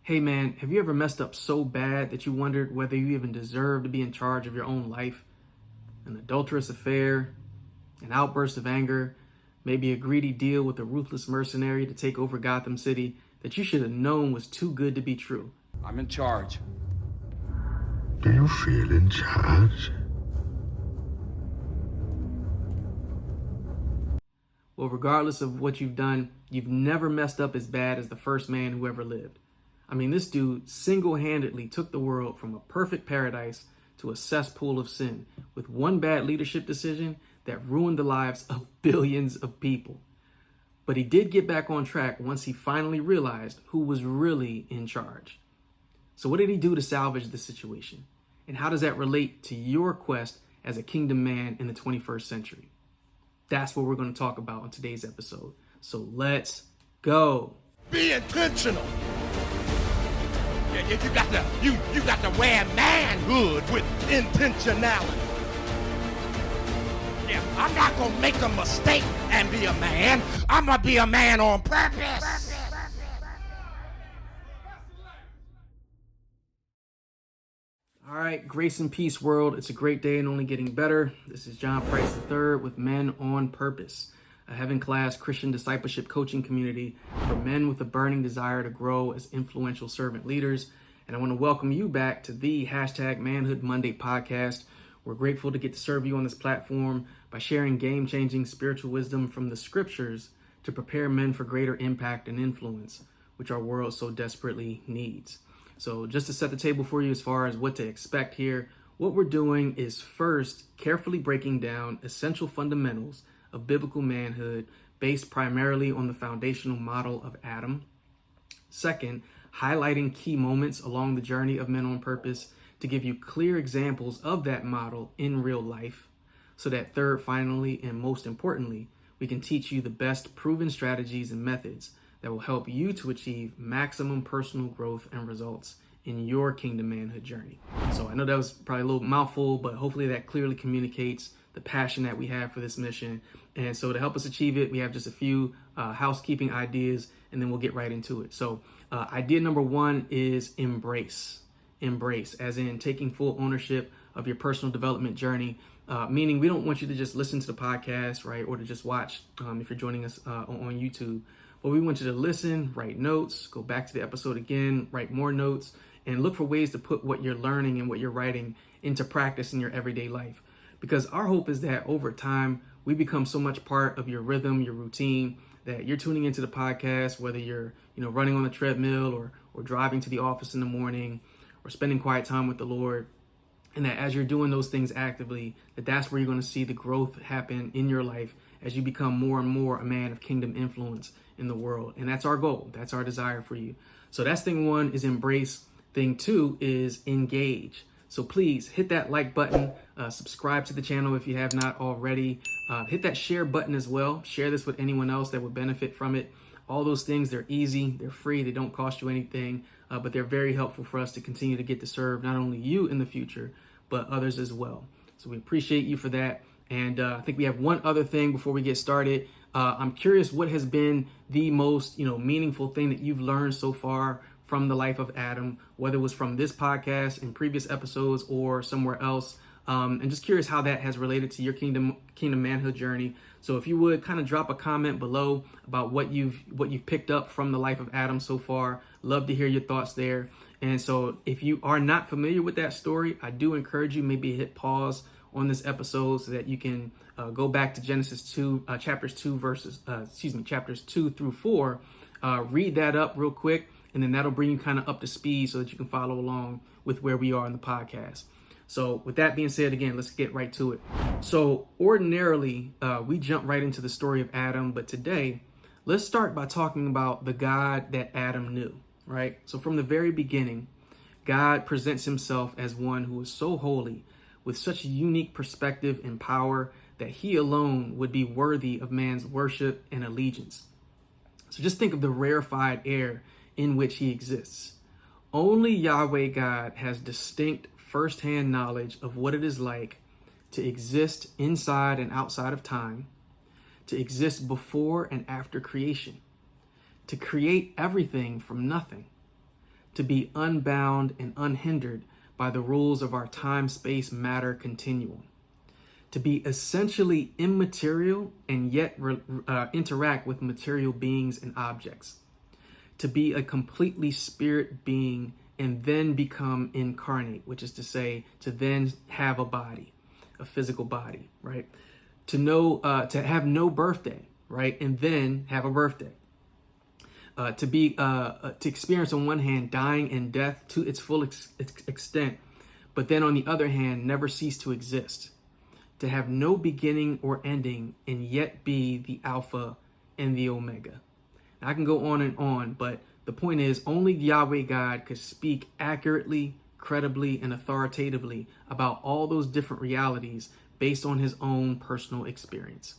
Hey man, have you ever messed up so bad that you wondered whether you even deserve to be in charge of your own life? An adulterous affair, an outburst of anger, maybe a greedy deal with a ruthless mercenary to take over Gotham City that you should have known was too good to be true. I'm in charge. Do you feel in charge? Well, regardless of what you've done, you've never messed up as bad as the first man who ever lived. I mean, this dude single-handedly took the world from a perfect paradise to a cesspool of sin with one bad leadership decision that ruined the lives of billions of people. But he did get back on track once he finally realized who was really in charge. So what did he do to salvage the situation? And how does that relate to your quest as a kingdom man in the 21st century? That's what we're going to talk about on today's episode. So let's go. Be intentional. Yeah, you got to wear manhood with intentionality. Yeah, I'm not gonna make a mistake and be a man. I'm gonna be a man on purpose. All right, grace and peace, world. It's a great day and only getting better. This is John Price III with Men on Purpose, a heaven-class Christian discipleship coaching community for men with a burning desire to grow as influential servant leaders. And I want to welcome you back to the #Manhood Monday podcast. We're grateful to get to serve you on this platform by sharing game-changing spiritual wisdom from the scriptures to prepare men for greater impact and influence, which our world so desperately needs. So just to set the table for you as far as what to expect here, what we're doing is first carefully breaking down essential fundamentals of biblical manhood based primarily on the foundational model of Adam. Second, highlighting key moments along the journey of Men on Purpose to give you clear examples of that model in real life. So that third, finally, and most importantly, we can teach you the best proven strategies and methods that will help you to achieve maximum personal growth and results in your kingdom manhood journey. So I know that was probably a little mouthful, but hopefully that clearly communicates the passion that we have for this mission. And so to help us achieve it, we have just a few housekeeping ideas, and then we'll get right into it. So idea number one is embrace. Embrace, as in taking full ownership of your personal development journey, meaning we don't want you to just listen to the podcast, right, or to just watch if you're joining us on YouTube. But we want you to listen, write notes, go back to the episode again, write more notes, and look for ways to put what you're learning and what you're writing into practice in your everyday life. Because our hope is that over time, we become so much part of your rhythm, your routine, that you're tuning into the podcast, whether you're running on the treadmill or driving to the office in the morning or spending quiet time with the Lord. And that as you're doing those things actively, that's where you're going to see the growth happen in your life as you become more and more a man of kingdom influence in the world. And that's our goal. That's our desire for you. So that's thing one, is embrace. Thing two is engage. So please hit that like button, subscribe to the channel if you have not already. Hit that share button as well. Share this with anyone else that would benefit from it. All those things, they're easy, they're free, they don't cost you anything, but they're very helpful for us to continue to get to serve not only you in the future, but others as well. So we appreciate you for that. And I think we have one other thing before we get started. I'm curious what has been the most meaningful thing that you've learned so far from the life of Adam, whether it was from this podcast in previous episodes or somewhere else. And just curious how that has related to your kingdom manhood journey. So if you would kind of drop a comment below about what you've picked up from the life of Adam so far. Love to hear your thoughts there. And so if you are not familiar with that story, I do encourage you maybe hit pause on this episode so that you can go back to Genesis 2, chapters 2 through 4. Read that up real quick, and then that'll bring you kind of up to speed so that you can follow along with where we are in the podcast. So with that being said, again, let's get right to it. So ordinarily, we jump right into the story of Adam, but today, let's start by talking about the God that Adam knew, right? So from the very beginning, God presents himself as one who is so holy, with such a unique perspective and power that he alone would be worthy of man's worship and allegiance. So just think of the rarefied air in which he exists. Only Yahweh God has distinct firsthand knowledge of what it is like to exist inside and outside of time, to exist before and after creation, to create everything from nothing, to be unbound and unhindered by the rules of our time-space-matter continuum, to be essentially immaterial and yet interact with material beings and objects, to be a completely spirit being and then become incarnate, which is to say, to then have a body, a physical body, right? To have no birthday, right? And then have a birthday. To experience on one hand dying and death to its full extent, but then on the other hand never cease to exist. To have no beginning or ending and yet be the Alpha and the Omega. I can go on, but the point is only Yahweh God could speak accurately, credibly, and authoritatively about all those different realities based on his own personal experience.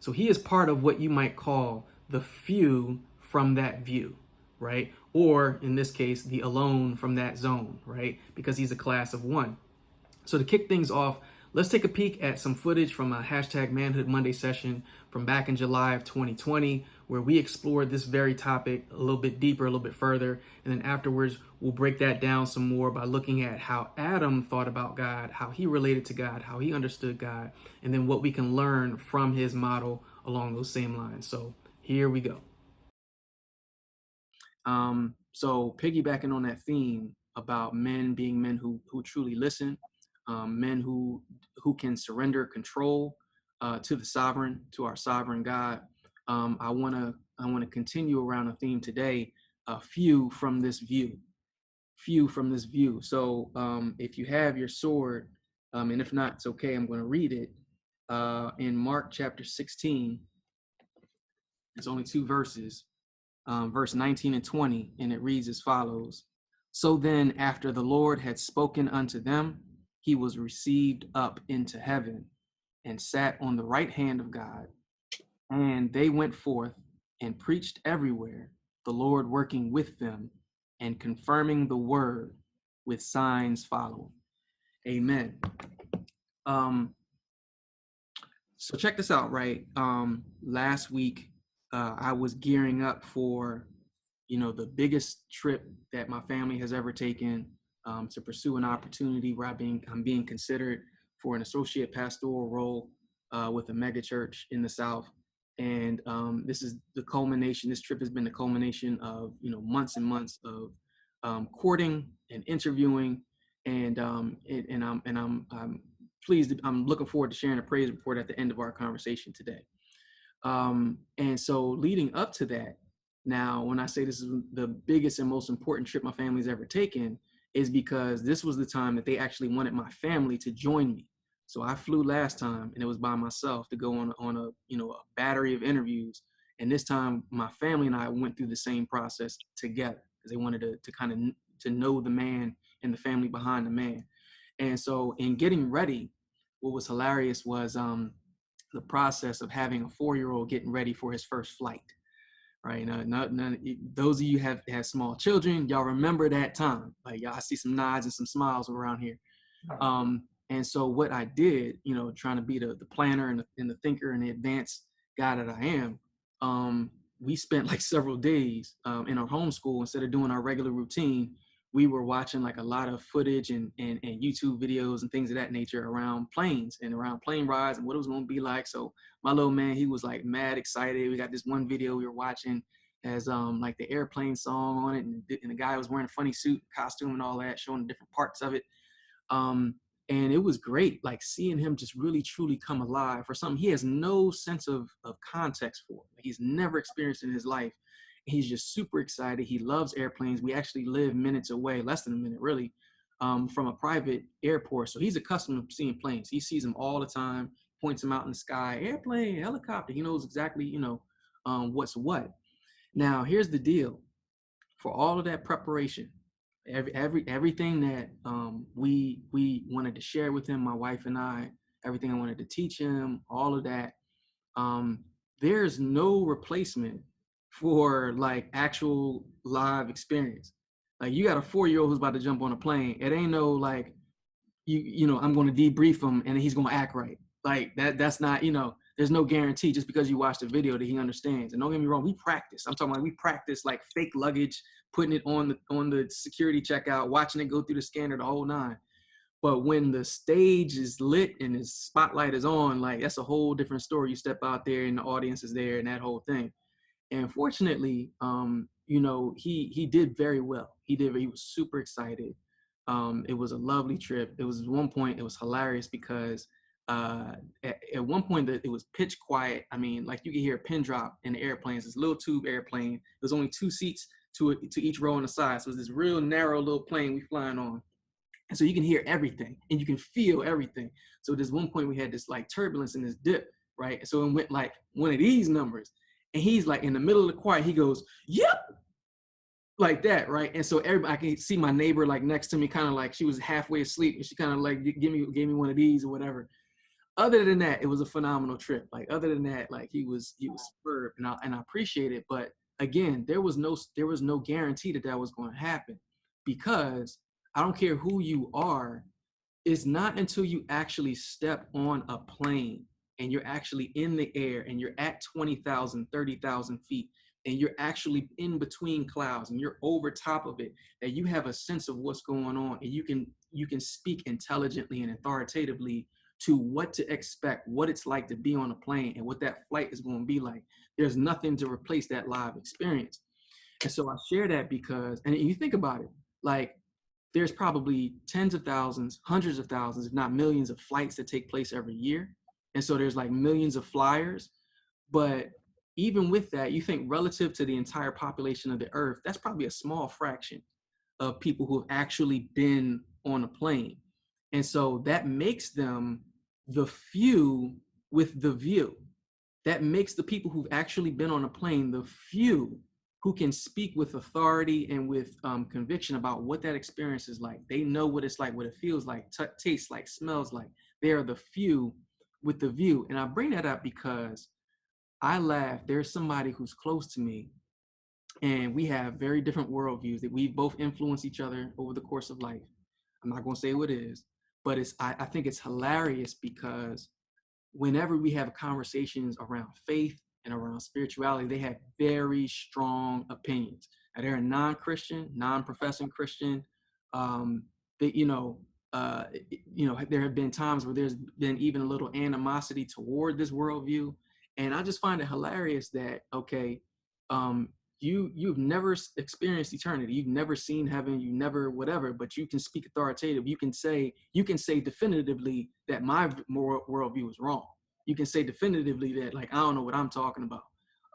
So he is part of what you might call the few from that view, right? Or in this case, the alone from that zone, right? Because he's a class of one. So to kick things off, let's take a peek at some footage from a hashtag Manhood Monday session from back in July of 2020, where we explored this very topic a little bit deeper, a little bit further. And then afterwards, we'll break that down some more by looking at how Adam thought about God, how he related to God, how he understood God, and then what we can learn from his model along those same lines. So here we go. So piggybacking on that theme about men being men who truly listen, men who can surrender control to the sovereign, to our sovereign God. I want to continue around a theme today. Few from this view. So if you have your sword, and if not, it's okay. I'm going to read it in Mark chapter 16. It's only 2 verses. Verse 19 and 20, and it reads as follows. So then, after the Lord had spoken unto them, he was received up into heaven and sat on the right hand of God. And they went forth and preached everywhere, the Lord working with them and confirming the word with signs following. Amen. So check this out, right? Last week, I was gearing up for the biggest trip that my family has ever taken, to pursue an opportunity where I'm being considered for an associate pastoral role with a mega church in the South. And this is the culmination. This trip has been the culmination of months and months of courting and interviewing, and I'm pleased. I'm looking forward to sharing a praise report at the end of our conversation today. And so leading up to that, now, when I say this is the biggest and most important trip my family's ever taken, is because this was the time that they actually wanted my family to join me. So I flew last time, and it was by myself to go on a battery of interviews. And this time, my family and I went through the same process together because they wanted to kind of to know the man and the family behind the man. And so, in getting ready, what was hilarious was the process of having a 4-year-old getting ready for his first flight. Right. Those of you have small children, y'all remember that time. Like y'all, I see some nods and some smiles around here. And so what I did, trying to be the planner and the thinker and the advanced guy that I am, we spent like several days in our homeschool. Instead of doing our regular routine, we were watching like a lot of footage and YouTube videos and things of that nature around planes and around plane rides and what it was going to be like. So my little man, he was like mad excited. We got this one video we were watching as like the airplane song on it, and the guy was wearing a funny suit, costume, and all that, showing the different parts of it. And it was great, like seeing him just really truly come alive for something he has no sense of context for. He's never experienced in his life. He's just super excited. He loves airplanes. We actually live minutes away, less than a minute really, from a private airport. So he's accustomed to seeing planes. He sees them all the time, points them out in the sky, airplane, helicopter. He knows exactly, what's what. Now, here's the deal. For all of that preparation, everything that we wanted to share with him, my wife and I, everything I wanted to teach him, all of that, there's no replacement for like actual live experience. Like you got a 4-year-old who's about to jump on a plane. It ain't no like I'm going to debrief him and he's going to act right. Like that's not, there's no guarantee just because you watch the video that he understands. And don't get me wrong, we practice. I'm talking about we practice like fake luggage, putting it on the security checkout, watching it go through the scanner, the whole nine. But when the stage is lit and the spotlight is on, like that's a whole different story. You step out there and the audience is there and that whole thing. And fortunately, he did very well. He was super excited. It was a lovely trip. It was at one point, it was hilarious because at one point that it was pitch quiet. I mean, like you could hear a pin drop in the airplanes. This little tube airplane. There's only 2 seats to each row on the side. So it's this real narrow little plane we flying on. And so you can hear everything and you can feel everything. So there's one point we had this like turbulence in this dip, right? So it went like one of these numbers. And he's like in the middle of the quiet, he goes, yep, like that, right? And so everybody, I can see my neighbor like next to me, kind of like she was halfway asleep and she kind of like gave me one of these or whatever. Other than that, it was a phenomenal trip. Like other than that, like he was superb and I appreciate it. But again, there was no guarantee that was going to happen because I don't care who you are, it's not until you actually step on a plane and you're actually in the air and you're at 20,000, 30,000 feet and you're actually in between clouds and you're over top of it that you have a sense of what's going on and you can speak intelligently and authoritatively to what to expect, what it's like to be on a plane and what that flight is going to be like. There's nothing to replace that live experience. And so I share that because, and you think about it, like there's probably tens of thousands, hundreds of thousands, if not millions of flights that take place every year. And so there's like millions of flyers. But even with that, you think relative to the entire population of the earth, that's probably a small fraction of people who have actually been on a plane. And so that makes them the few with the view. That makes the people who've actually been on a plane the few who can speak with authority and with conviction about what that experience is like. They know what it's like, what it feels like, tastes like, smells like. They are the few with the view. And I bring that up because I laugh. There's somebody who's close to me and we have very different worldviews that we both influence each other over the course of life. I'm not going to say who it is, but I think it's hilarious because whenever we have conversations around faith and around spirituality, they have very strong opinions. Now, they're a non-Christian, non-professing Christian. They, there have been times where there's been even a little animosity toward this worldview, and I just find it hilarious that you've never experienced eternity, you've never seen heaven, you never whatever, but you can speak authoritative. You can say definitively that my worldview is wrong. You can say definitively that like I don't know what I'm talking about.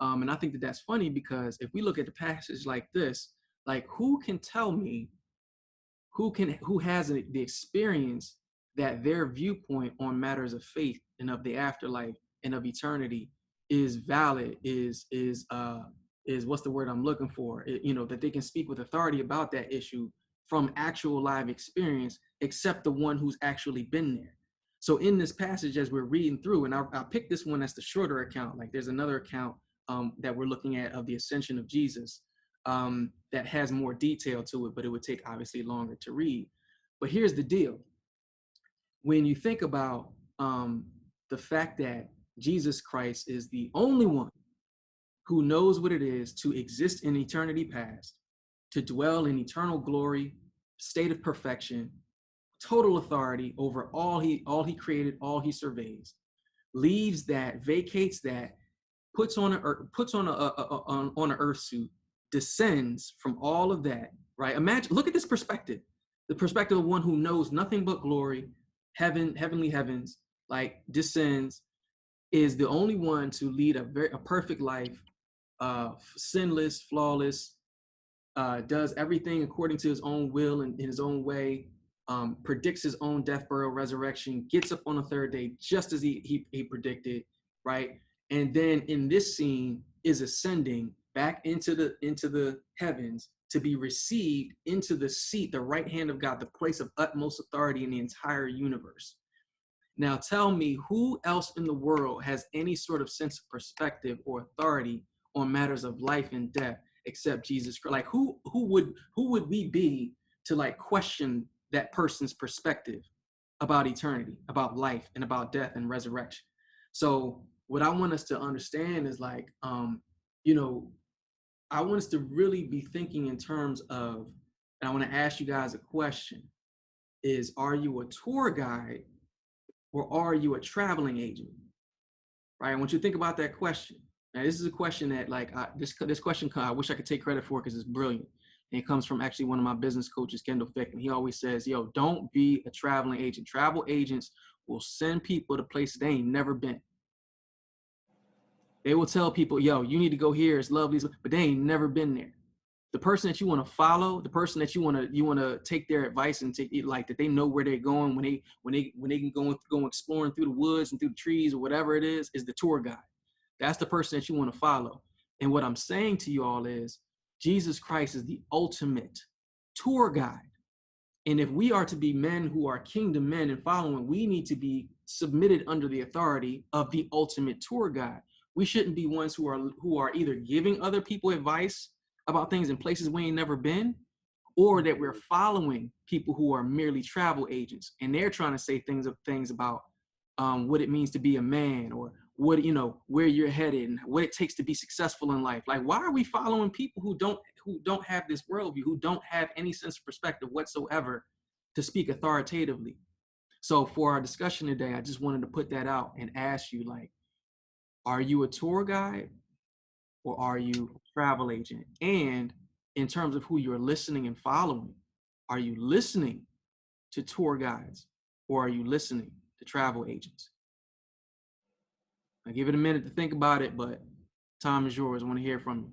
And I think that that's funny because if we look at the passage like this, like who can tell me who has the experience that their viewpoint on matters of faith and of the afterlife and of eternity is valid, is what's the word I'm looking for? That they can speak with authority about that issue from actual live experience, except the one who's actually been there. So in this passage, as we're reading through, and I'll pick this one as the shorter account, like there's another account that we're looking at of the ascension of Jesus that has more detail to it, but it would take obviously longer to read. But here's the deal. When you think about the fact that Jesus Christ is the only one who knows what it is to exist in eternity past, to dwell in eternal glory, state of perfection, total authority over all he created, all he surveys, leaves that, vacates that, puts on an earth suit, descends from all of that, right? Imagine, look at this perspective, the perspective of one who knows nothing but glory, heaven, heavenly heavens, like descends, is the only one to lead a perfect life, sinless, flawless, does everything according to his own will and in his own way, predicts his own death, burial, resurrection, gets up on the third day just as he predicted, right? And then in this scene is ascending back into the heavens to be received into the seat, the right hand of God, the place of utmost authority in the entire universe. Now tell me who else in the world has any sort of sense of perspective or authority on matters of life and death except Jesus Christ? Like who would we be to like question that person's perspective about eternity, about life and about death and resurrection? So what I want us to understand is like, I want us to really be thinking in terms of, and I want to ask you guys a question, is are you a tour guide or are you a traveling agent? Right? I want you to think about that question. Now, this is a question that this question, I wish I could take credit for because it's brilliant. And it comes from actually one of my business coaches, Kendall Fick, and he always says, yo, don't be a traveling agent. Travel agents will send people to places they ain't never been. They will tell people, yo, you need to go here. It's lovely, but they ain't never been there. The person that you want to follow, the person that you want to take their advice and take it, like that they know where they're going when they can go exploring through the woods and through the trees or whatever it is the tour guide. That's the person that you want to follow. And what I'm saying to you all is Jesus Christ is the ultimate tour guide. And if we are to be men who are kingdom men and following, we need to be submitted under the authority of the ultimate tour guide. We shouldn't be ones who are either giving other people advice about things in places we ain't never been, or that we're following people who are merely travel agents and they're trying to say things about what it means to be a man, or what, where you're headed and what it takes to be successful in life. Like, why are we following people who don't have this worldview, who don't have any sense of perspective whatsoever to speak authoritatively? So for our discussion today, I just wanted to put that out and ask you, like, are you a tour guide or are you a travel agent? And in terms of who you're listening and following, are you listening to tour guides or are you listening to travel agents? I give it a minute to think about it, but time is yours. I want to hear from you.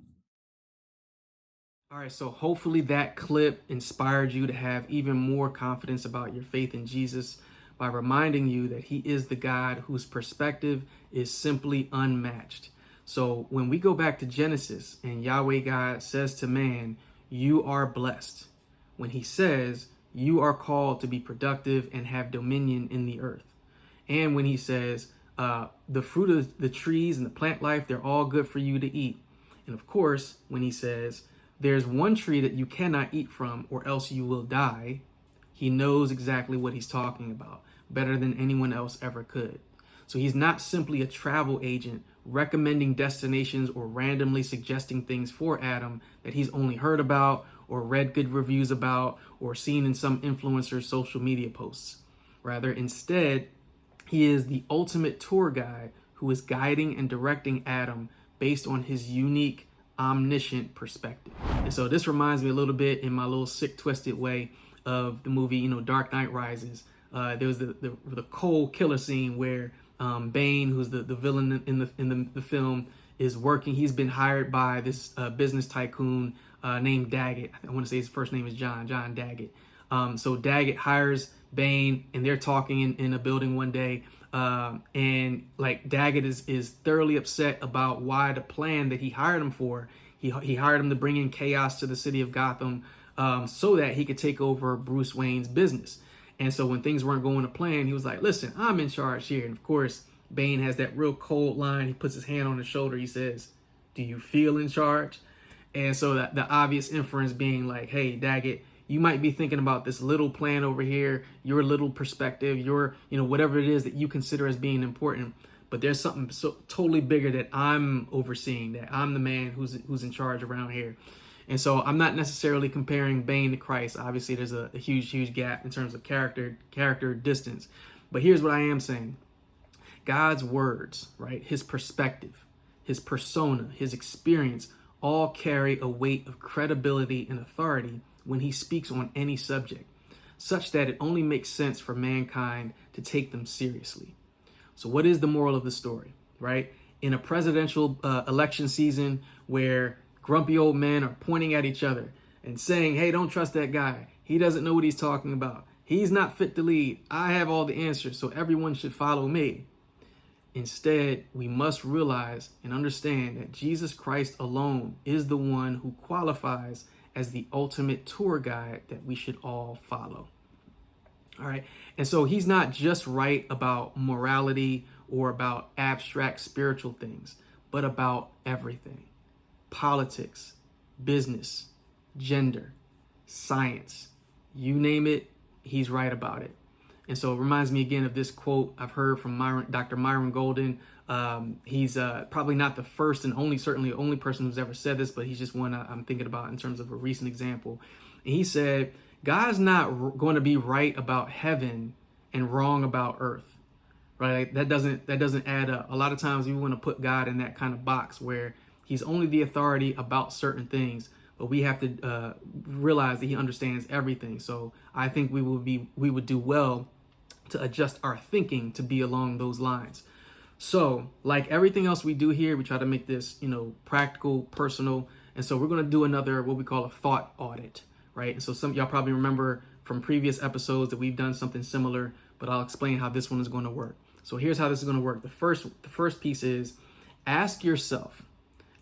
All right, so hopefully that clip inspired you to have even more confidence about your faith in Jesus by reminding you that he is the God whose perspective is simply unmatched. So when we go back to Genesis and Yahweh God says to man, you are blessed. When he says, you are called to be productive and have dominion in the earth. And when he says, the fruit of the trees and the plant life, they're all good for you to eat. And of course, when he says, there's one tree that you cannot eat from or else you will die, he knows exactly what he's talking about, better than anyone else ever could. So he's not simply a travel agent recommending destinations or randomly suggesting things for Adam that he's only heard about or read good reviews about or seen in some influencer's social media posts. Rather, instead, he is the ultimate tour guide who is guiding and directing Adam based on his unique, omniscient perspective. And so this reminds me a little bit, in my little sick, twisted way, of the movie, Dark Knight Rises. There was the cold killer scene where Bane, who's the villain in the film, is working. He's been hired by this business tycoon named Daggett. I want to say his first name is John Daggett. So Daggett hires Bane, and they're talking in a building one day. And like Daggett is thoroughly upset about why the plan that he hired him for. He hired him to bring in chaos to the city of Gotham so that he could take over Bruce Wayne's business. And so when things weren't going to plan, he was like, listen, I'm in charge here. And of course, Bane has that real cold line. He puts his hand on his shoulder. He says, do you feel in charge? And so that the obvious inference being like, hey, Daggett, you might be thinking about this little plan over here, your little perspective, your, whatever it is that you consider as being important. But there's something so totally bigger that I'm overseeing, that I'm the man who's in charge around here. And so I'm not necessarily comparing Bane to Christ. Obviously, there's a huge gap in terms of character distance. But here's what I am saying. God's words, right? His perspective, his persona, his experience all carry a weight of credibility and authority when he speaks on any subject, such that it only makes sense for mankind to take them seriously. So what is the moral of the story, right? In a presidential election season where grumpy old men are pointing at each other and saying, hey, don't trust that guy. He doesn't know what he's talking about. He's not fit to lead. I have all the answers, so everyone should follow me. Instead, we must realize and understand that Jesus Christ alone is the one who qualifies as the ultimate tour guide that we should all follow. All right. And so he's not just right about morality or about abstract spiritual things, but about everything. Politics, business, gender, science, you name it, he's right about it. And so it reminds me again of this quote I've heard from Dr. Myron Golden. He's probably not the first and certainly the only person who's ever said this, but he's just one I'm thinking about in terms of a recent example. And he said, God's not going to be right about heaven and wrong about earth, right? That doesn't add up. A lot of times we want to put God in that kind of box where he's only the authority about certain things, but we have to realize that he understands everything. So I think we would do well to adjust our thinking to be along those lines. So like everything else we do here, we try to make this, practical, personal. And so we're going to do another, what we call a thought audit, right? And so some y'all probably remember from previous episodes that we've done something similar, but I'll explain how this one is going to work. So here's how this is going to work. The first piece is ask yourself,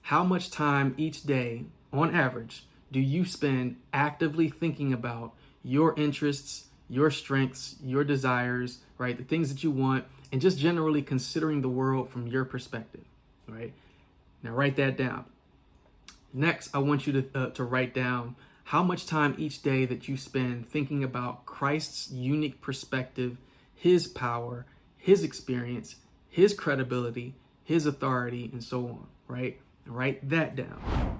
how much time each day, on average, do you spend actively thinking about your interests, your strengths, your desires, right? The things that you want, and just generally considering the world from your perspective, right? Now write that down. Next, I want you to write down how much time each day that you spend thinking about Christ's unique perspective, his power, his experience, his credibility, his authority, and so on, right? And write that down.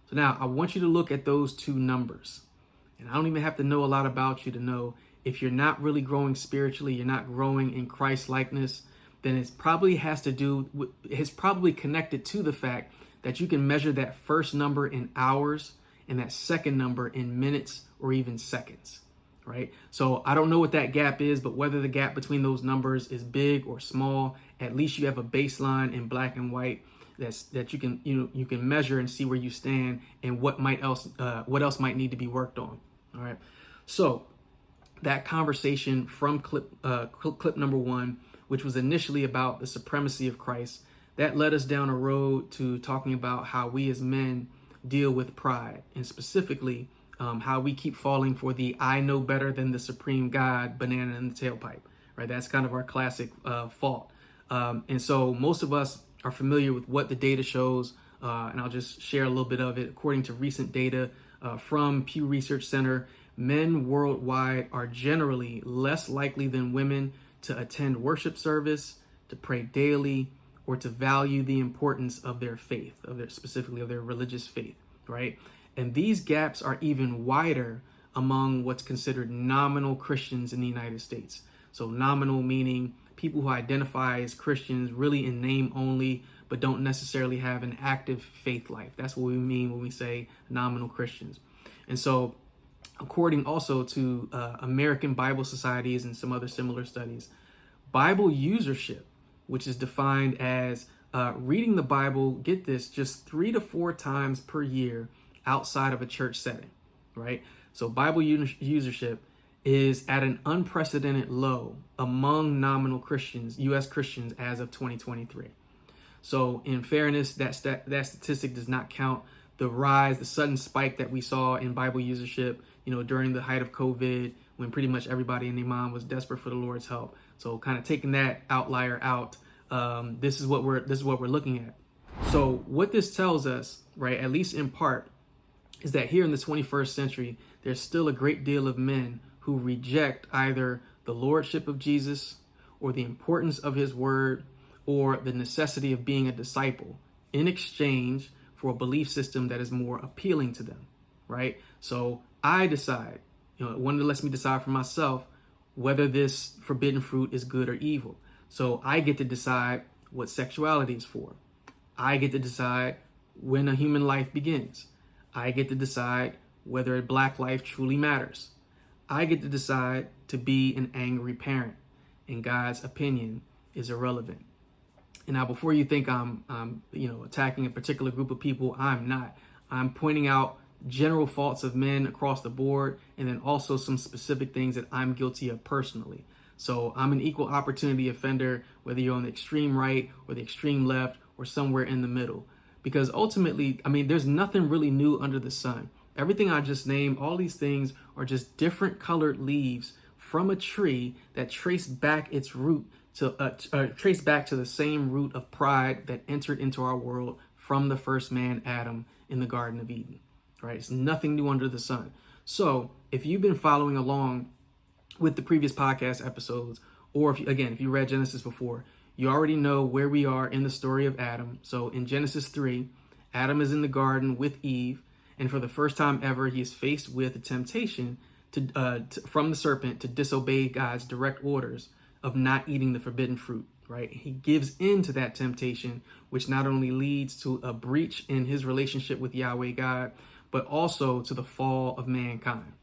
So now I want you to look at those two numbers. And I don't even have to know a lot about you to know if you're not really growing spiritually, you're not growing in Christ likeness, then it's probably connected to the fact that you can measure that first number in hours and that second number in minutes or even seconds, right? So I don't know what that gap is, but whether the gap between those numbers is big or small, at least you have a baseline in black and white that you can measure and see where you stand and what else might need to be worked on. All right. So that conversation from clip number 1, which was initially about the supremacy of Christ, that led us down a road to talking about how we as men deal with pride, and specifically how we keep falling for the "I know better than the supreme God" banana in the tailpipe. Right. That's kind of our classic fault. And so most of us are familiar with what the data shows, and I'll just share a little bit of it. According to recent data from Pew Research Center, men worldwide are generally less likely than women to attend worship service, to pray daily, or to value the importance of their faith, specifically of their religious faith, right? And these gaps are even wider among what's considered nominal Christians in the United States. So nominal meaning people who identify as Christians really in name only, but don't necessarily have an active faith life. That's what we mean when we say nominal Christians. And so according also to American Bible Societies and some other similar studies, Bible usership, which is defined as reading the Bible, get this, just 3 to 4 times per year outside of a church setting, right? So Bible usership is at an unprecedented low among nominal Christians, U.S. Christians, as of 2023. So in fairness, that statistic does not count the sudden spike that we saw in Bible usership, during the height of COVID, when pretty much everybody and their mom was desperate for the Lord's help. So kind of taking that outlier out, this is what we're looking at. So what this tells us, right, at least in part, is that here in the 21st century, there's still a great deal of men who reject either the lordship of Jesus or the importance of his word or the necessity of being a disciple in exchange for a belief system that is more appealing to them, right? So I decide, one that lets me decide for myself whether this forbidden fruit is good or evil. So I get to decide what sexuality is for. I get to decide when a human life begins. I get to decide whether a black life truly matters. I get to decide to be an angry parent, and God's opinion is irrelevant. And now, before you think I'm attacking a particular group of people, I'm not. I'm pointing out general faults of men across the board, and then also some specific things that I'm guilty of personally. So I'm an equal opportunity offender, whether you're on the extreme right or the extreme left or somewhere in the middle. Because ultimately, there's nothing really new under the sun. Everything I just named, all these things are just different colored leaves from a tree that trace back its root to trace back to the same root of pride that entered into our world from the first man, Adam, in the Garden of Eden. Right? It's nothing new under the sun. So if you've been following along with the previous podcast episodes, or if you read Genesis before, you already know where we are in the story of Adam. So in Genesis 3, Adam is in the garden with Eve, and for the first time ever, he is faced with a temptation from the serpent to disobey God's direct orders of not eating the forbidden fruit, right? He gives in to that temptation, which not only leads to a breach in his relationship with Yahweh God, but also to the fall of mankind.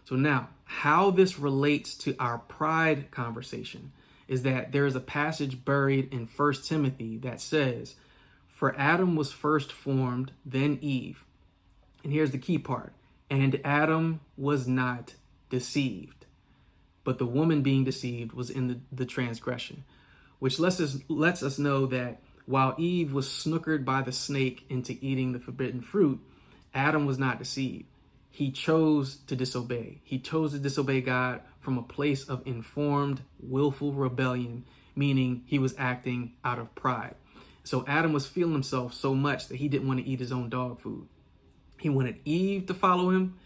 So now, how this relates to our pride conversation is that there is a passage buried in 1 Timothy that says, "For Adam was first formed, then Eve." And here's the key part. "And Adam was not deceived, but the woman being deceived was in the transgression," which lets us know that while Eve was snookered by the snake into eating the forbidden fruit, Adam was not deceived. He chose to disobey. He chose to disobey God from a place of informed, willful rebellion, meaning he was acting out of pride. So Adam was feeling himself so much that he didn't want to eat his own dog food. He wanted Eve to follow him,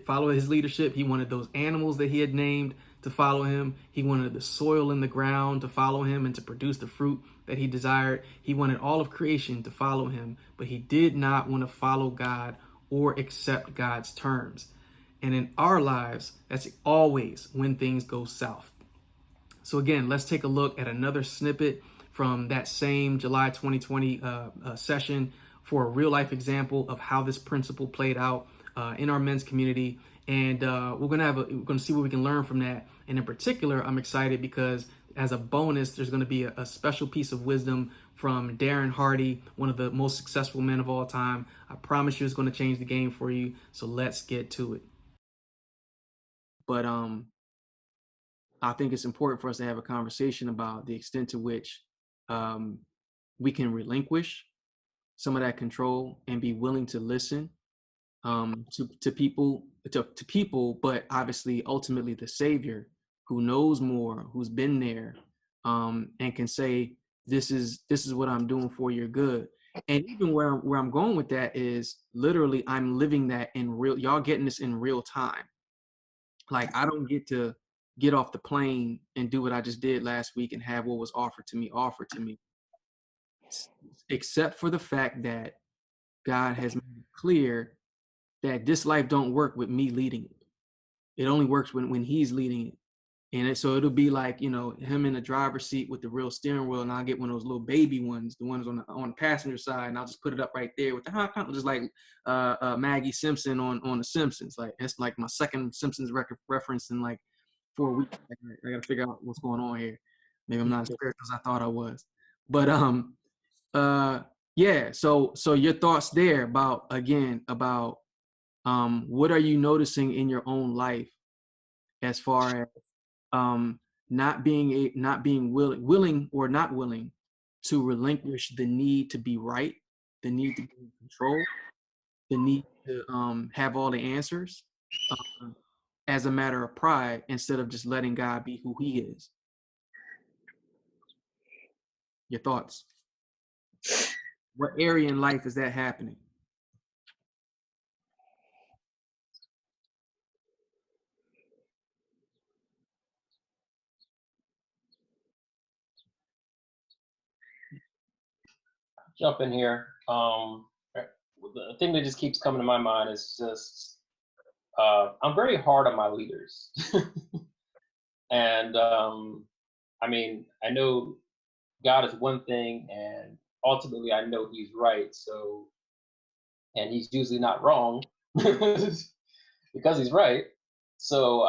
follow his leadership. He wanted those animals that he had named to follow him. He wanted the soil in the ground to follow him and to produce the fruit that he desired. He wanted all of creation to follow him, but he did not want to follow God or accept God's terms. And in our lives, that's always when things go south. So again, let's take a look at another snippet from that same July 2020 session for a real life example of how this principle played out in our men's community. And we're gonna see what we can learn from that. And in particular, I'm excited because as a bonus, there's going to be a special piece of wisdom from Darren Hardy, one of the most successful men of all time. I promise you it's going to change the game for you. So let's get to it. But I think it's important for us to have a conversation about the extent to which we can relinquish some of that control and be willing to listen to people, but obviously ultimately the Savior who knows more, who's been there, and can say, this is what I'm doing for your good. And even where I'm going with that is literally I'm living that in real, y'all getting this in real time. Like I don't get to get off the plane and do what I just did last week and have what was offered to me, except for the fact that God has made it clear that this life don't work with me leading it. It only works when he's leading it. And so it'll be like, him in the driver's seat with the real steering wheel, and I'll get one of those little baby ones, the ones on the passenger side, and I'll just put it up right there with the kind of just like Maggie Simpson on The Simpsons. Like it's like my second Simpsons reference in like 4 weeks. I gotta figure out what's going on here. Maybe I'm not as spiritual as I thought I was. But yeah. So your thoughts there about what are you noticing in your own life as far as not being willing or not willing to relinquish the need to be right, the need to be in control, the need to have all the answers as a matter of pride instead of just letting God be who he is? Your thoughts? What area in life is that happening? Jump in here. The thing that just keeps coming to my mind is just I'm very hard on my leaders, and I mean I know God is one thing, and ultimately I know He's right. So, and He's usually not wrong because He's right. So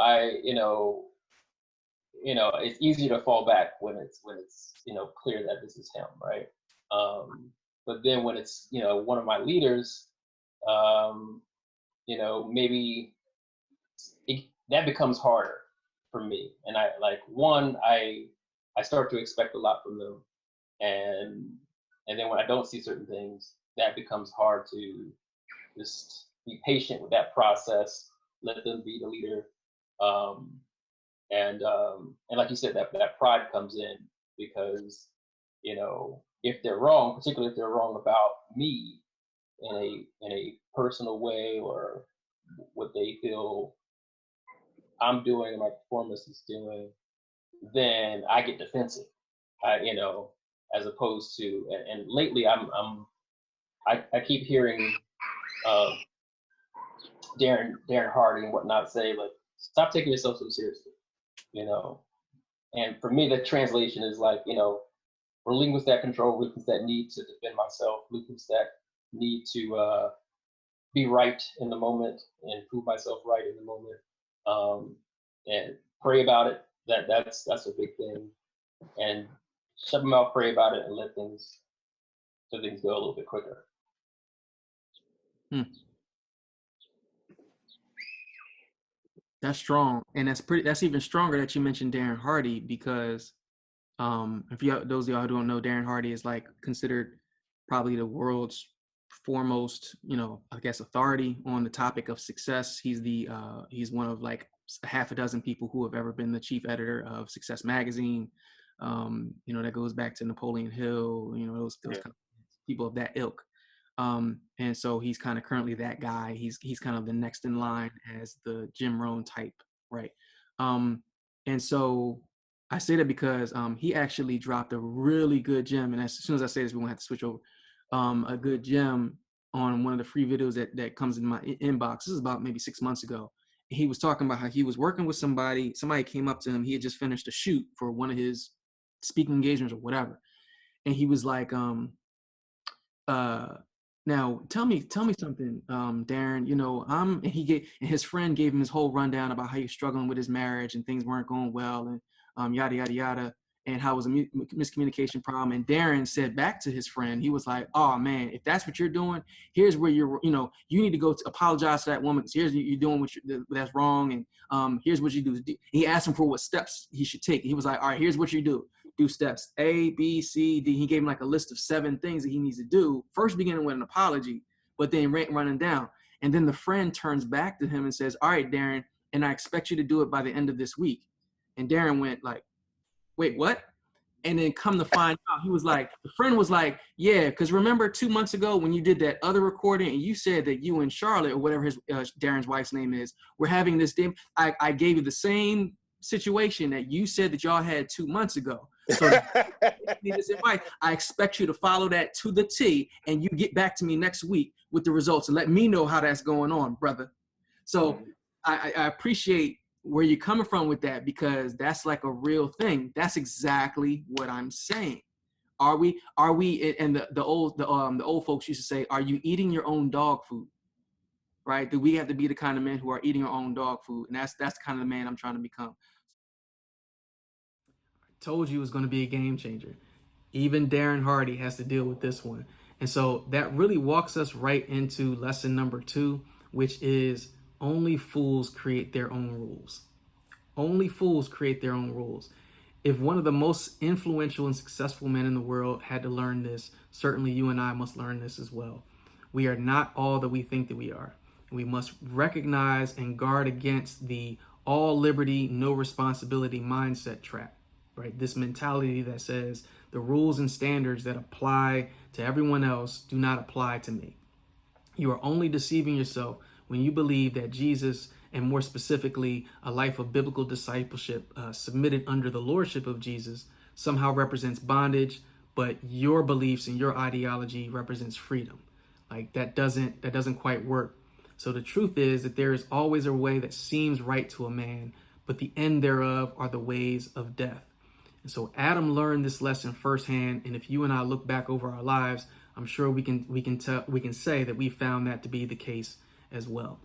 it's easy to fall back when it's clear that this is Him, right? But then when it's one of my leaders, maybe that becomes harder for me. And I start to expect a lot from them, and then when I don't see certain things, that becomes hard to just be patient with that process, let them be the leader, and like you said, that pride comes in because if they're wrong, particularly if they're wrong about me in a personal way or what they feel I'm doing, my performance is doing, then I get defensive. As opposed to, and lately I keep hearing uh, Darren Hardy and whatnot say, like, stop taking yourself so seriously, you know. And for me, the translation is like, relinquish that control, relinquish that need to defend myself, relinquish that need to be right in the moment and prove myself right in the moment, and pray about it. That's a big thing. And shut my mouth, pray about it, and let things go a little bit quicker. That's strong, and that's even stronger that you mentioned Darren Hardy, because if those of y'all who don't know, Darren Hardy is like considered probably the world's foremost, I guess, authority on the topic of success. He's one of like a half a dozen people who have ever been the chief editor of Success magazine. That goes back to Napoleon Hill, those kind of people of that ilk. And so he's kind of currently that guy. He's kind of the next in line as the Jim Rohn type, right? And so I say that because he actually dropped a really good gem. And as soon as I say this, we won't have to switch over. A good gem on one of the free videos that comes in my inbox. This is about maybe 6 months ago. He was talking about how he was working with somebody came up to him. He had just finished a shoot for one of his speaking engagements or whatever. And he was like, now tell me something, Darren. And his friend gave him his whole rundown about how he was struggling with his marriage and things weren't going well, and yada yada yada, and how it was a miscommunication problem. And Darren said back to his friend, he was like, "Oh man, if that's what you're doing, here's where you need to go to apologize to that woman, because here's you're doing that's wrong, and here's what you do." He asked him for what steps he should take. He was like, "All right, here's what you do. Do steps A, B, C, D." He gave him like a list of 7 things that he needs to do. First, beginning with an apology, but then running down. And then the friend turns back to him and says, "All right, Darren, and I expect you to do it by the end of this week." And Darren went like, "Wait, what?" And then come to find out, the friend was like, "Yeah, because remember 2 months ago when you did that other recording and you said that you and Charlotte, or whatever Darren's wife's name is, were having this thing. I gave you the same situation that you said that y'all had 2 months ago. So this advice, I expect you to follow that to the T, and you get back to me next week with the results and let me know how that's going on, brother." So I appreciate where you're coming from with that, because that's like a real thing. That's exactly what I'm saying. Are we? And the old folks used to say, "Are you eating your own dog food?" Right? Do we have to be the kind of men who are eating our own dog food? And that's the kind of the man I'm trying to become. Told you it was going to be a game changer. Even Darren Hardy has to deal with this one. And so that really walks us right into lesson number 2, which is only fools create their own rules. Only fools create their own rules. If one of the most influential and successful men in the world had to learn this, certainly you and I must learn this as well. We are not all that we think that we are. We must recognize and guard against the all liberty, no responsibility mindset trap. Right? This mentality that says the rules and standards that apply to everyone else do not apply to me. You are only deceiving yourself when you believe that Jesus, and more specifically, a life of biblical discipleship submitted under the lordship of Jesus, somehow represents bondage, but your beliefs and your ideology represents freedom. Like that doesn't quite work. So the truth is that there is always a way that seems right to a man, but the end thereof are the ways of death. And so Adam learned this lesson firsthand, and if you and I look back over our lives, I'm sure we can say that we found that to be the case as well.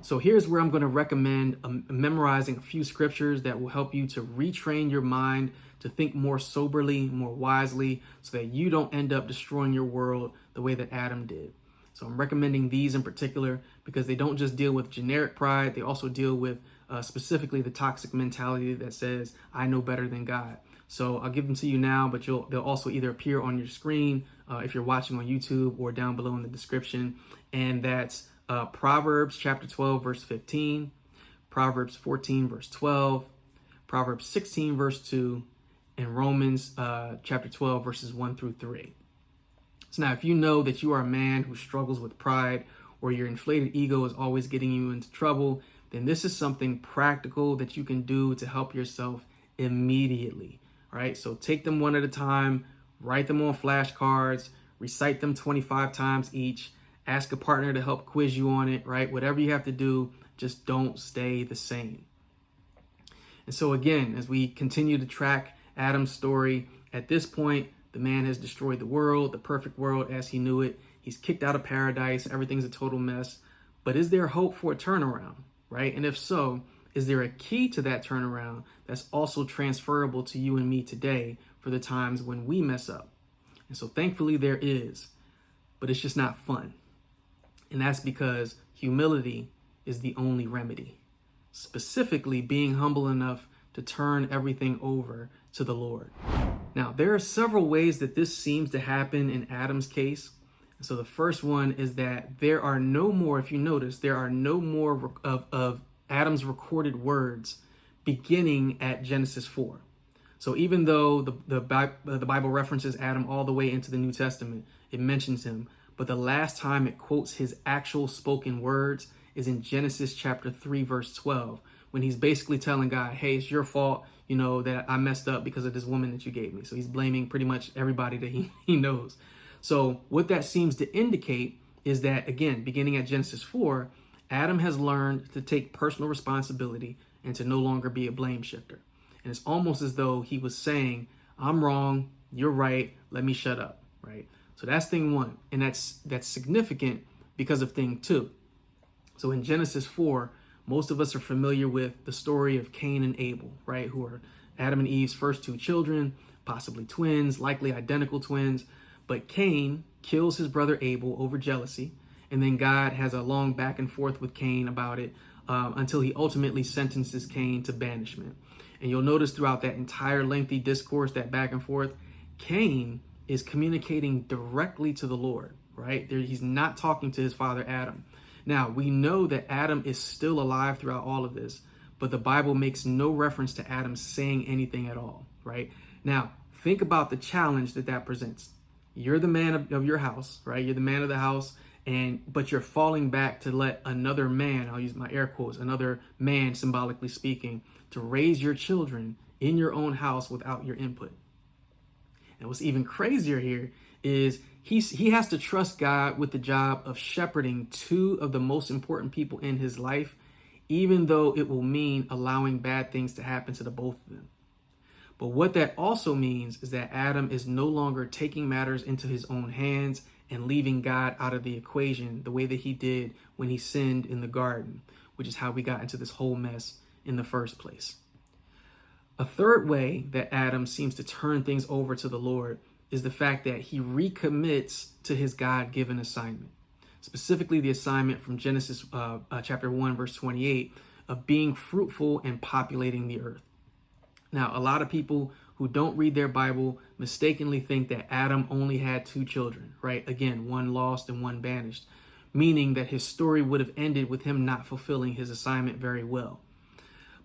So here's where I'm going to recommend memorizing a few scriptures that will help you to retrain your mind to think more soberly, more wisely, so that you don't end up destroying your world the way that Adam did. So I'm recommending these in particular because they don't just deal with generic pride, they also deal with specifically the toxic mentality that says, "I know better than God." So I'll give them to you now, but they'll also either appear on your screen if you're watching on YouTube, or down below in the description. And that's Proverbs chapter 12, verse 15, Proverbs 14, verse 12, Proverbs 16, verse 2, and Romans chapter 12, verses 1 through 3. So now, if you know that you are a man who struggles with pride, or your inflated ego is always getting you into trouble, then this is something practical that you can do to help yourself immediately. All right, so take them one at a time, write them on flashcards, recite them 25 times each, ask a partner to help quiz you on it, right? Whatever you have to do, just don't stay the same. And so again, as we continue to track Adam's story, at this point, the man has destroyed the world, the perfect world as he knew it. He's kicked out of paradise. Everything's a total mess. But is there hope for a turnaround, right? And if so, is there a key to that turnaround that's also transferable to you and me today for the times when we mess up? And so thankfully there is, but it's just not fun. And that's because humility is the only remedy. Specifically, being humble enough to turn everything over to the Lord. Now, there are several ways that this seems to happen in Adam's case. So the first one is that there are no more, if you notice, there are no more of Adam's recorded words beginning at Genesis 4. So even though the Bible references Adam all the way into the New Testament, it mentions him, but the last time it quotes his actual spoken words is in Genesis chapter 3, verse 12, when he's basically telling God, hey, it's your fault, that I messed up because of this woman that you gave me. So he's blaming pretty much everybody that he knows. So what that seems to indicate is that, again, beginning at Genesis 4, Adam has learned to take personal responsibility and to no longer be a blame shifter. And it's almost as though he was saying, I'm wrong, you're right, let me shut up, right? So that's thing one. And that's significant because of thing two. So in Genesis 4, most of us are familiar with the story of Cain and Abel, right? Who are Adam and Eve's first two children, possibly twins, likely identical twins. But Cain kills his brother Abel over jealousy. And then God has a long back and forth with Cain about it until he ultimately sentences Cain to banishment. And you'll notice throughout that entire lengthy discourse, that back and forth, Cain is communicating directly to the Lord, right? He's not talking to his father Adam. Now, we know that Adam is still alive throughout all of this, but the Bible makes no reference to Adam saying anything at all, right? Now, think about the challenge that presents. You're the man of your house, right? You're the man of the house, but you're falling back to let another man, I'll use my air quotes, another man, symbolically speaking, to raise your children in your own house without your input. And what's even crazier here is he has to trust God with the job of shepherding two of the most important people in his life, even though it will mean allowing bad things to happen to the both of them. But what that also means is that Adam is no longer taking matters into his own hands and leaving God out of the equation the way that he did when he sinned in the garden, which is how we got into this whole mess in the first place. A third way that Adam seems to turn things over to the Lord is the fact that he recommits to his God-given assignment, specifically the assignment from Genesis chapter 1, verse 28 of being fruitful and populating the earth. Now, a lot of people who don't read their Bible mistakenly think that Adam only had two children, right? Again, one lost and one banished, meaning that his story would have ended with him not fulfilling his assignment very well.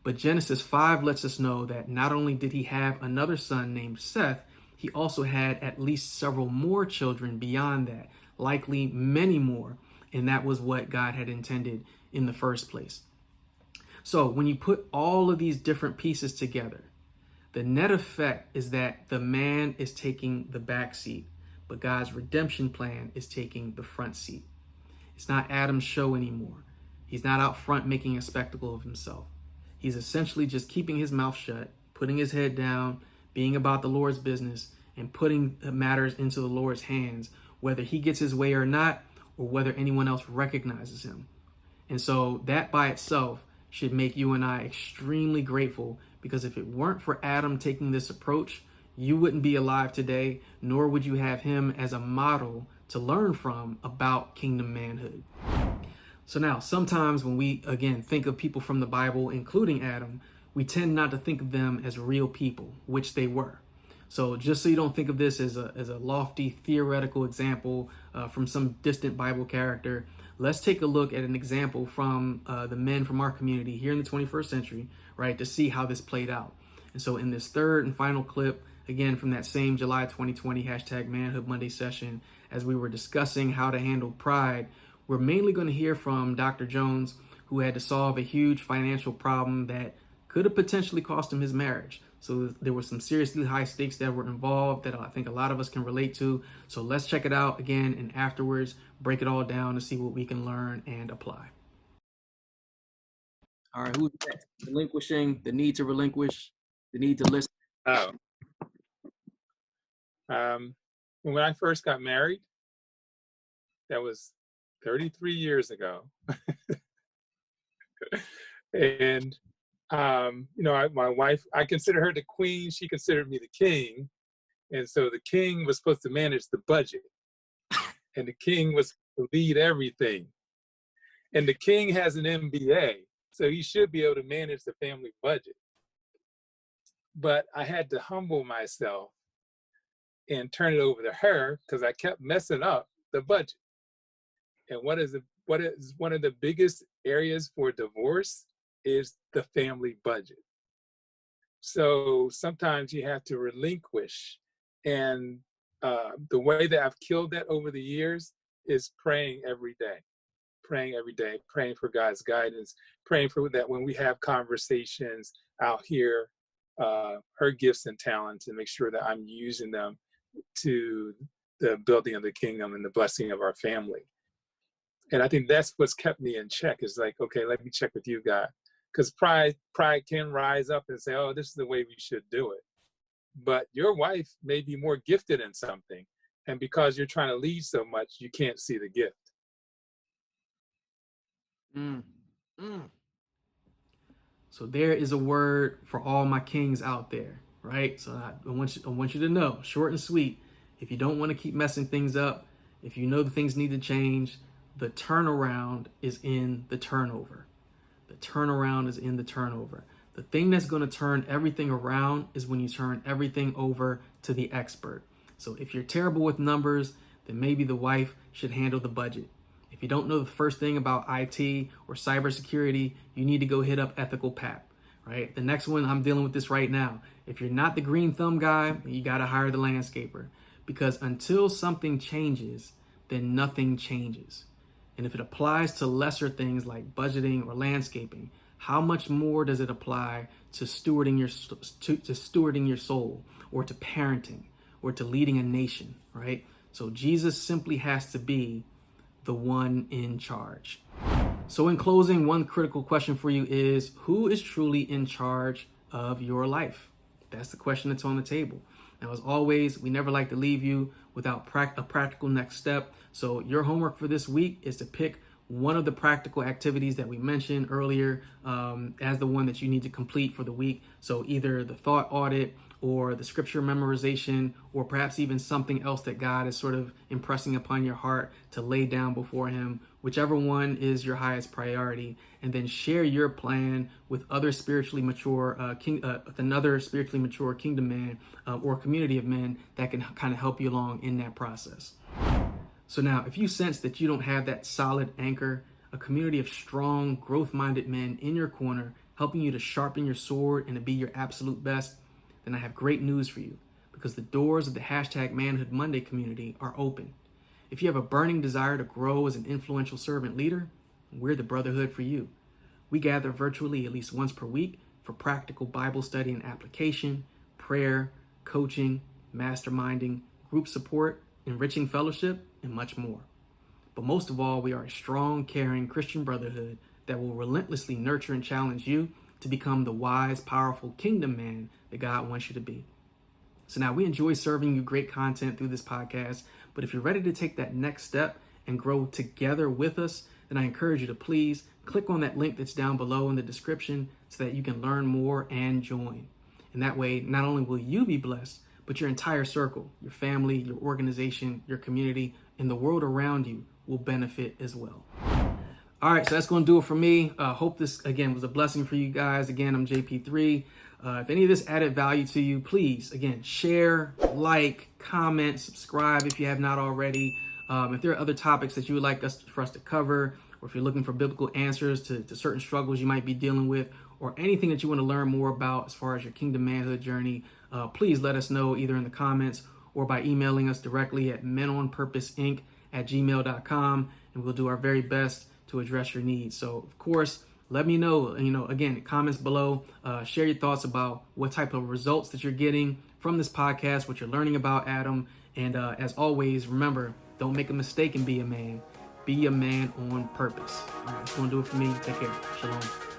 But Genesis 5 lets us know that not only did he have another son named Seth, he also had at least several more children beyond that, likely many more, and that was what God had intended in the first place. So when you put all of these different pieces together, the net effect is that the man is taking the back seat, but God's redemption plan is taking the front seat. It's not Adam's show anymore. He's not out front making a spectacle of himself. He's essentially just keeping his mouth shut, putting his head down, being about the Lord's business, and putting matters into the Lord's hands, whether he gets his way or not, or whether anyone else recognizes him. And so that by itself should make you and I extremely grateful, because if it weren't for Adam taking this approach, you wouldn't be alive today, nor would you have him as a model to learn from about kingdom manhood. So now, sometimes when we, again, think of people from the Bible, including Adam, we tend not to think of them as real people, which they were. So just so you don't think of this as a lofty theoretical example from some distant Bible character, let's take a look at an example from the men from our community here in the 21st century, right, to see how this played out. And so in this third and final clip, again, from that same July 2020 #Manhood Monday session, as we were discussing how to handle pride, we're mainly going to hear from Dr. Jones, who had to solve a huge financial problem that could have potentially cost him his marriage. So there were some seriously high stakes that were involved that I think a lot of us can relate to. So let's check it out again, and afterwards break it all down to see what we can learn and apply. All right, who's next? Relinquishing, the need to relinquish, the need to listen. Oh. When I first got married, that was 33 years ago. And, my wife, I consider her the queen. She considered me the king. And so the king was supposed to manage the budget. And the king was to lead everything. And the king has an MBA, so he should be able to manage the family budget. But I had to humble myself and turn it over to her because I kept messing up the budget. And what is one of the biggest areas for divorce is the family budget. So sometimes you have to relinquish. And the way that I've killed that over the years is praying every day, praying for God's guidance, praying for that when we have conversations, I'll hear her gifts and talents and make sure that I'm using them to the building of the kingdom and the blessing of our family. And I think that's what's kept me in check, is like, okay, let me check with you, God. Because pride can rise up and say, oh, this is the way we should do it. But your wife may be more gifted in something. And because you're trying to lead so much, you can't see the gift. So there is a word for all my kings out there, right? So I want you to know, short and sweet, if you don't want to keep messing things up, if you know the things need to change, the turnaround is in the turnover. The turnaround is in the turnover. The thing that's going to turn everything around is when you turn everything over to the expert. So if you're terrible with numbers, then maybe the wife should handle the budget. If you don't know the first thing about IT or cybersecurity, you need to go hit up Ethical Pap, right? The next one, I'm dealing with this right now. If you're not the green thumb guy, you got to hire the landscaper, because until something changes, then nothing changes. And if it applies to lesser things like budgeting or landscaping, how much more does it apply to stewarding your soul, or to parenting, or to leading a nation, right? So Jesus simply has to be the one in charge. So in closing, one critical question for you is, who is truly in charge of your life? That's the question that's on the table. Now, as always, we never like to leave you without a practical next step. So your homework for this week is to pick one of the practical activities that we mentioned earlier as the one that you need to complete for the week. So either the thought audit, or the scripture memorization, or perhaps even something else that God is sort of impressing upon your heart to lay down before him, whichever one is your highest priority, and then share your plan with other spiritually mature another spiritually mature kingdom man or community of men that can kind of help you along in that process. So now, if you sense that you don't have that solid anchor, a community of strong, growth-minded men in your corner, helping you to sharpen your sword and to be your absolute best, then I have great news for you, because the doors of the #Manhood Monday community are open. If you have a burning desire to grow as an influential servant leader, we're the brotherhood for you. We gather virtually at least once per week for practical Bible study and application, prayer, coaching, masterminding, group support, enriching fellowship, and much more. But most of all, we are a strong, caring Christian brotherhood that will relentlessly nurture and challenge you to become the wise, powerful kingdom man that God wants you to be. So now, we enjoy serving you great content through this podcast, but if you're ready to take that next step and grow together with us, then I encourage you to please click on that link that's down below in the description so that you can learn more and join. And that way, not only will you be blessed, but your entire circle, your family, your organization, your community, and the world around you will benefit as well. All right, so that's going to do it for me. Hope this, again, was a blessing for you guys. Again, I'm JP3. If any of this added value to you, please, again, share, like, comment, subscribe if you have not already. If there are other topics that you would like for us to cover, or if you're looking for biblical answers to certain struggles you might be dealing with, or anything that you want to learn more about as far as your kingdom manhood journey, please let us know either in the comments or by emailing us directly at menonpurposeinc@gmail.com, and we'll do our very best to address your needs. So of course, let me know, again, comments below, share your thoughts about what type of results that you're getting from this podcast, what you're learning about Adam. And as always, remember, don't make a mistake and be a man. Be a man on purpose. All right, that's going to do it for me. Take care. Shalom.